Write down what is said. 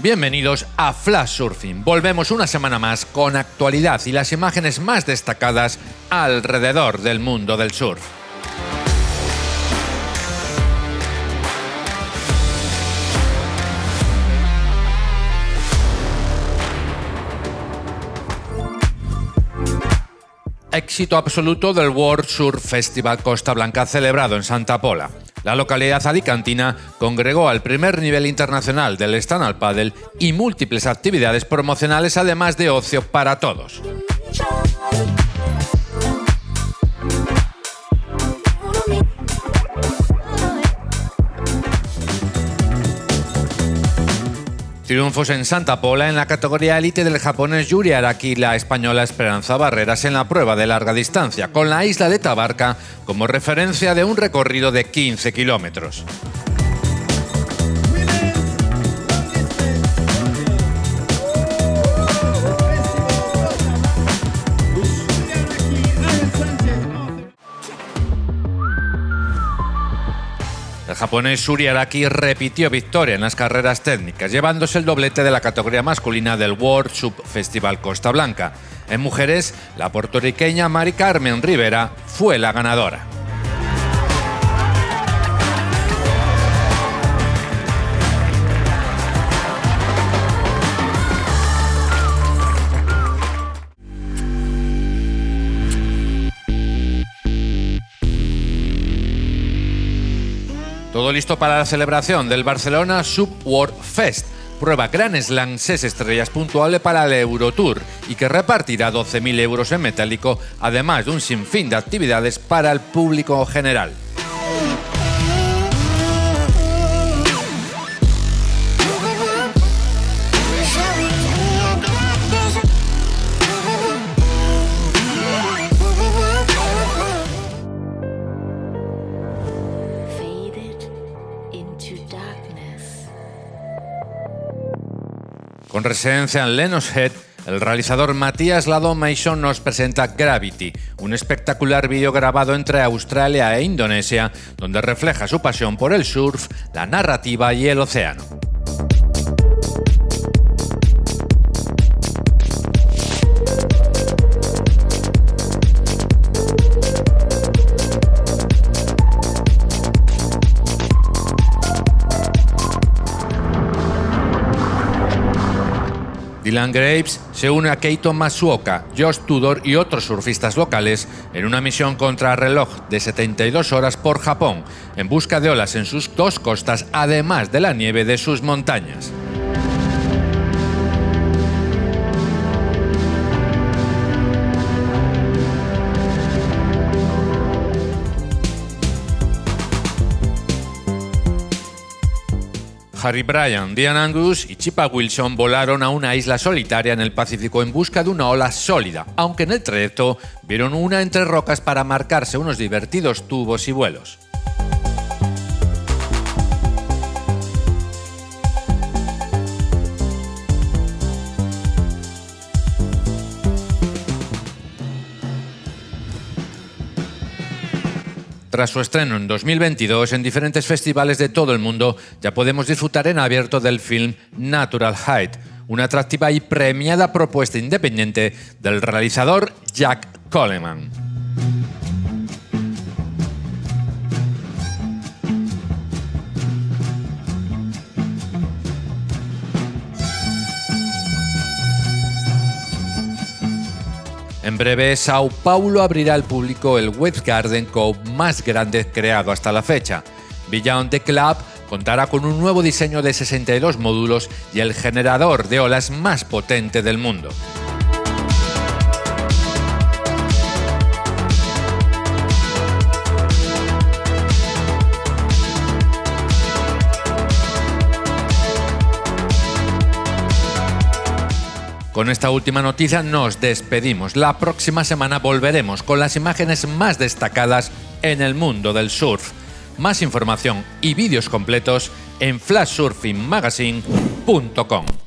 Bienvenidos a Flash Surfing. Volvemos una semana más con actualidad y las imágenes más destacadas alrededor del mundo del surf. Éxito absoluto del World Surf Festival Costa Blanca celebrado en Santa Pola. La localidad alicantina congregó al primer nivel internacional del stand-up paddle y múltiples actividades promocionales, además de ocio para todos. Triunfos en Santa Pola en la categoría élite del japonés Yuri Araki y la española Esperanza Barreras en la prueba de larga distancia, con la isla de Tabarca como referencia de un recorrido de 15 kilómetros. El japonés Yuri Araki repitió victoria en las carreras técnicas, llevándose el doblete de la categoría masculina del World Surf Festival Costa Blanca. En mujeres, la puertorriqueña Mari Carmen Rivera fue la ganadora. Todo listo para la celebración del Barcelona Surf World Fest, prueba Grand Slam 6 estrellas puntuable para el Eurotour y que repartirá 12.000 euros en metálico, además de un sinfín de actividades para el público general. Con residencia en Lenos Head, el realizador Matías Lado Mason nos presenta Gravity, un espectacular vídeo grabado entre Australia e Indonesia, donde refleja su pasión por el surf, la narrativa y el océano. Dylan Graves se une a Keito Matsuoka, Josh Tudor y otros surfistas locales en una misión contrarreloj de 72 horas por Japón, en busca de olas en sus dos costas, además de la nieve de sus montañas. Harry Bryan, Dean Angus y Chippa Wilson volaron a una isla solitaria en el Pacífico en busca de una ola sólida, aunque en el trayecto vieron una entre rocas para marcarse unos divertidos tubos y vuelos. Tras su estreno en 2022 en diferentes festivales de todo el mundo, ya podemos disfrutar en abierto del film Natural Height, una atractiva y premiada propuesta independiente del realizador Jack Coleman. En breve, Sao Paulo abrirá al público el Wave Garden Cove más grande creado hasta la fecha. Beyond the Club contará con un nuevo diseño de 62 módulos y el generador de olas más potente del mundo. Con esta última noticia nos despedimos. La próxima semana volveremos con las imágenes más destacadas en el mundo del surf. Más información y vídeos completos en flashsurfingmagazine.com.